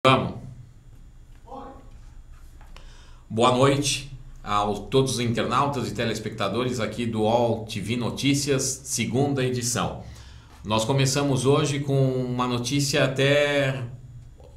Vamos. Boa noite a todos os internautas e telespectadores aqui do UOL TV Notícias, segunda edição. Nós começamos hoje com uma notícia até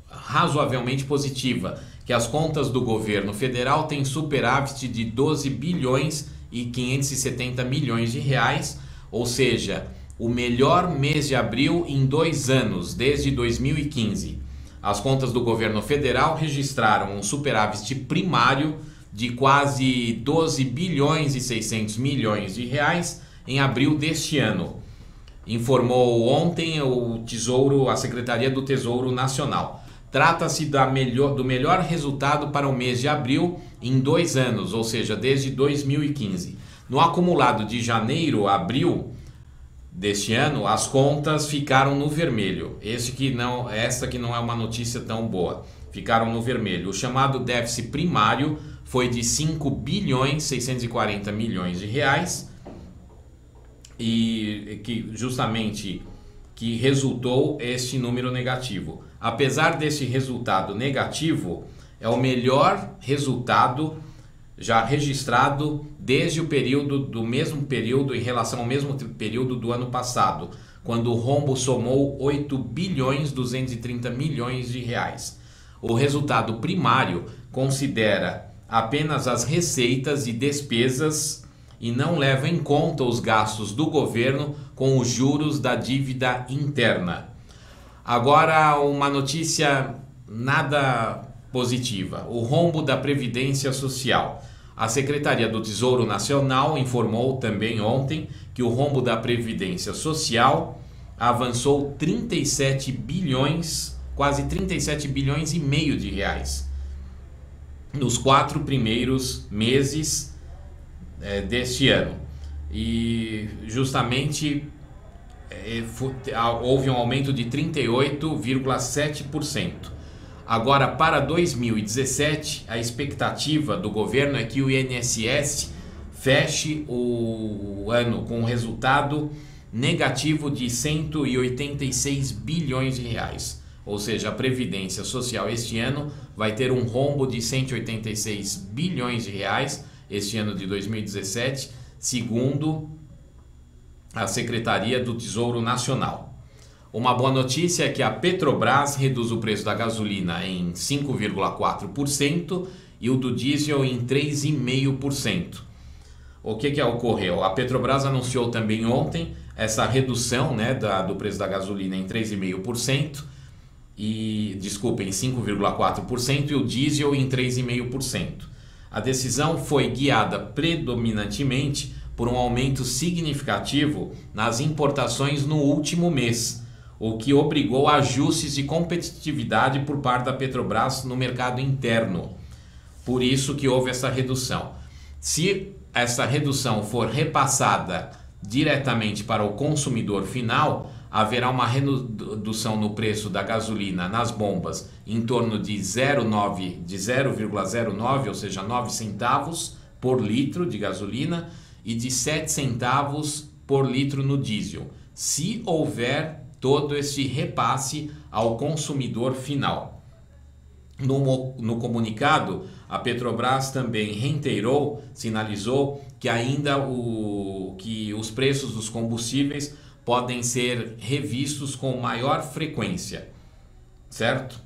razoavelmente positiva, que as contas do governo federal têm superávit de 12 bilhões e 570 milhões de reais, ou seja, o melhor mês de abril em 2 anos, desde 2015. As contas do governo federal registraram um superávit primário de quase 12 bilhões e 600 milhões de reais em abril deste ano, informou ontem a Secretaria do Tesouro Nacional. Trata-se do melhor resultado para o mês de abril em 2 anos, ou seja, desde 2015. No acumulado de janeiro a abril deste ano, as contas ficaram no vermelho. Esta que não é uma notícia tão boa. Ficaram no vermelho. O chamado déficit primário foi de 5 bilhões 640 milhões de reais e que resultou este número negativo. Apesar desse resultado negativo, é o melhor resultado já registrado desde o mesmo período em relação ao mesmo período do ano passado, quando o rombo somou 8 bilhões 230 milhões de reais. O resultado primário considera apenas as receitas e despesas e não leva em conta os gastos do governo com os juros da dívida interna. Agora, uma notícia nada positiva: o rombo da Previdência Social. A Secretaria do Tesouro Nacional informou também ontem que o rombo da Previdência Social avançou 37 bilhões, quase 37 bilhões e meio de reais nos 4 primeiros meses deste ano. E justamente houve um aumento de 38,7%. Agora, para 2017, a expectativa do governo é que o INSS feche o ano com um resultado negativo de 186 bilhões de reais. Ou seja, a Previdência Social este ano vai ter um rombo de 186 bilhões de reais, este ano de 2017, segundo a Secretaria do Tesouro Nacional. Uma boa notícia é que a Petrobras reduz o preço da gasolina em 5,4% e o do diesel em 3,5%. O que ocorreu? A Petrobras anunciou também ontem essa redução do preço da gasolina em 3,5% em 5,4% e o diesel em 3,5%. A decisão foi guiada predominantemente por um aumento significativo nas importações no último mês, o que obrigou a ajustes de competitividade por parte da Petrobras no mercado interno. Por isso que houve essa redução. Se essa redução for repassada diretamente para o consumidor final, haverá uma redução no preço da gasolina nas bombas em torno de 0,09, ou seja, 9 centavos por litro de gasolina e de 7 centavos por litro no diesel, se houver todo esse repasse ao consumidor final. No comunicado, a Petrobras também sinalizou que que os preços dos combustíveis podem ser revistos com maior frequência, certo?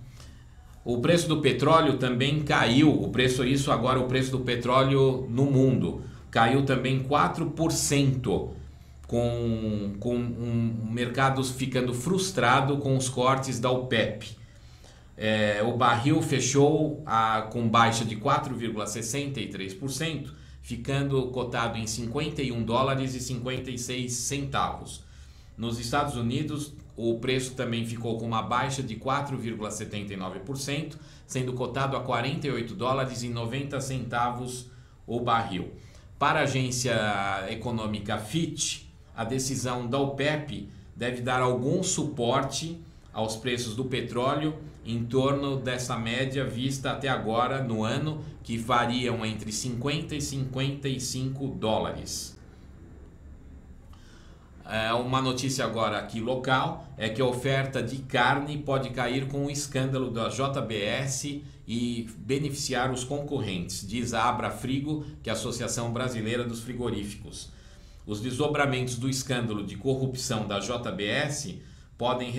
O preço do petróleo também caiu, o preço do petróleo no mundo caiu também 4%, com mercados ficando frustrado com os cortes da OPEP. O barril fechou com baixa de 4,63%, ficando cotado em 51 dólares e 56 centavos. Nos Estados Unidos, o preço também ficou com uma baixa de 4,79%, sendo cotado a 48 dólares e 90 centavos o barril. Para a agência econômica Fitch, a decisão da OPEP deve dar algum suporte aos preços do petróleo em torno dessa média vista até agora no ano, que variam entre 50 e 55 dólares. Uma notícia agora aqui local é que a oferta de carne pode cair com o escândalo da JBS e beneficiar os concorrentes, diz a Abrafrigo, que é a Associação Brasileira dos Frigoríficos. Os desdobramentos do escândalo de corrupção da JBS podem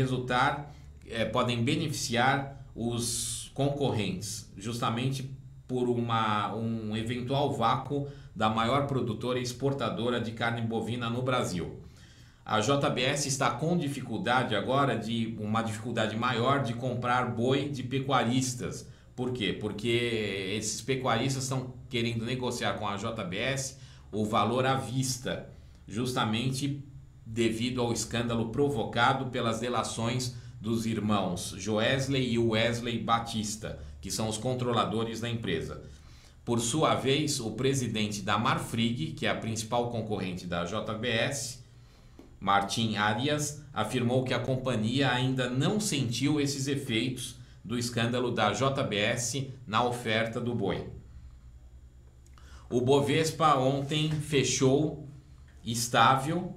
beneficiar os concorrentes, justamente por um eventual vácuo da maior produtora e exportadora de carne bovina no Brasil. A JBS está com dificuldade agora, uma dificuldade maior de comprar boi de pecuaristas. Por quê? Porque esses pecuaristas estão querendo negociar com a JBS o valor à vista, justamente devido ao escândalo provocado pelas delações dos irmãos Joesley e Wesley Batista, que são os controladores da empresa. Por sua vez, o presidente da Marfrig, que é a principal concorrente da JBS, Martin Arias, afirmou que a companhia ainda não sentiu esses efeitos do escândalo da JBS na oferta do boi. O Bovespa ontem fechou estável,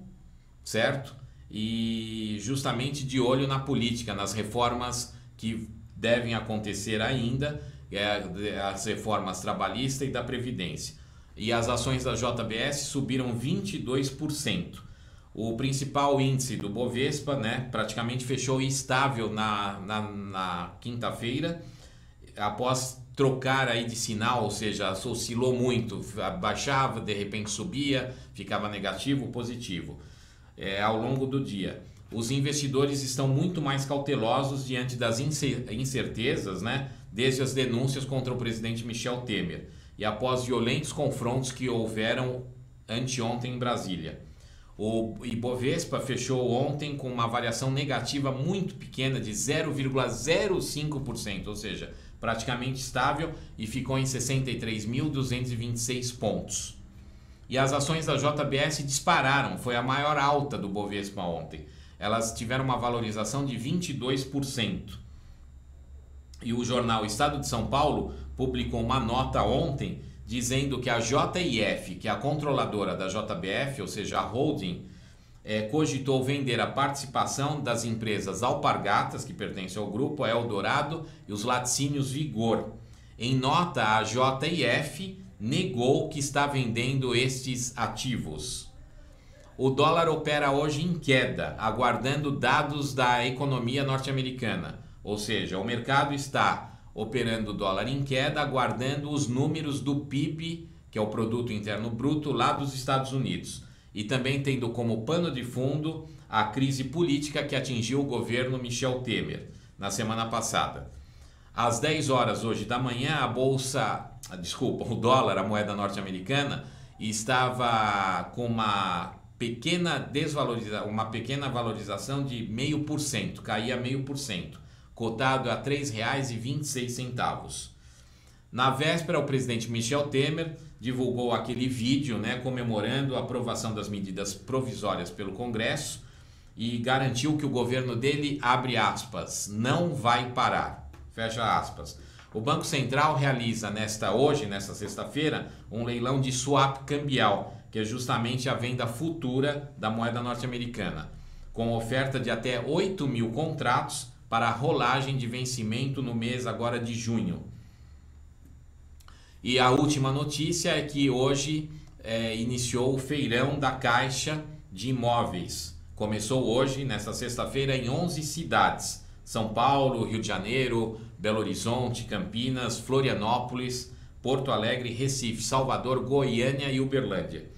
certo? E justamente de olho na política, nas reformas que devem acontecer ainda, as reformas trabalhista e da Previdência. E as ações da JBS subiram 22%. O principal índice do Bovespa, praticamente fechou estável na quinta-feira, após trocar aí de sinal, ou seja, oscilou muito, baixava, de repente subia, ficava negativo, positivo, ao longo do dia. Os investidores estão muito mais cautelosos diante das incertezas, desde as denúncias contra o presidente Michel Temer e após violentos confrontos que houveram anteontem em Brasília. O Ibovespa fechou ontem com uma variação negativa muito pequena de 0,05%, ou seja, praticamente estável, e ficou em 63.226 pontos. E as ações da JBS dispararam, foi a maior alta do Bovespa ontem. Elas tiveram uma valorização de 22%. E o jornal Estado de São Paulo publicou uma nota ontem dizendo que a JIF, que é a controladora da JBF, ou seja, a holding, cogitou vender a participação das empresas Alpargatas, que pertencem ao grupo, a Eldorado e os laticínios Vigor. Em nota, a JIF negou que está vendendo estes ativos. O dólar opera hoje em queda, aguardando dados da economia norte-americana, ou seja, o mercado está operando o dólar em queda, aguardando os números do PIB, que é o Produto Interno Bruto, lá dos Estados Unidos. E também tendo como pano de fundo a crise política que atingiu o governo Michel Temer na semana passada. Às 10 horas hoje da manhã, o dólar, a moeda norte-americana, estava com uma pequena valorização de 0,5%, caía 0,5%. Cotado a R$ 3,26. Na véspera, o presidente Michel Temer divulgou aquele vídeo, comemorando a aprovação das medidas provisórias pelo Congresso e garantiu que o governo dele, abre aspas, não vai parar, fecha aspas. O Banco Central realiza nesta sexta-feira, um leilão de swap cambial, que é justamente a venda futura da moeda norte-americana, com oferta de até 8 mil contratos para a rolagem de vencimento no mês agora de junho. E a última notícia é que hoje iniciou o feirão da Caixa de Imóveis. Começou hoje, nesta sexta-feira, em 11 cidades. São Paulo, Rio de Janeiro, Belo Horizonte, Campinas, Florianópolis, Porto Alegre, Recife, Salvador, Goiânia e Uberlândia.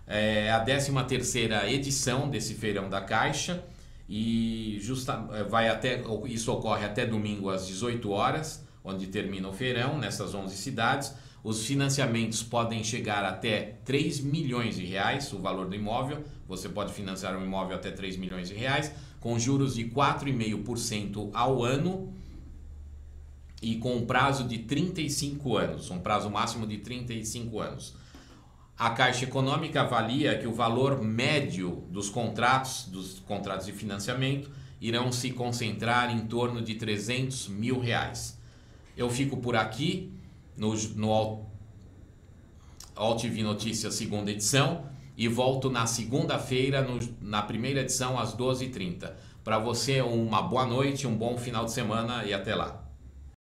É a 13ª edição desse feirão da Caixa. E isso ocorre até domingo às 18 horas, onde termina o feirão, nessas 11 cidades. Os financiamentos podem chegar até 3 milhões de reais, o valor do imóvel. Você pode financiar um imóvel até 3 milhões de reais, com juros de 4,5% ao ano e com um prazo de 35 anos, um prazo máximo de 35 anos. A Caixa Econômica avalia que o valor médio dos contratos de financiamento irão se concentrar em torno de 300 mil reais. Eu fico por aqui no AltV Notícias segunda edição e volto na segunda-feira, na primeira edição, às 12h30. Para você, uma boa noite, um bom final de semana e até lá.